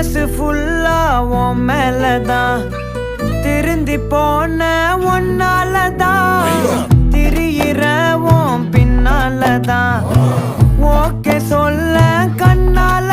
மனசு ஃபுல்லா உன் மேலதான் திருந்தி போன ஒன்னாலதான் திரியிற உன் பின்னாலதான் ஓகே சொல்ல கண்ணால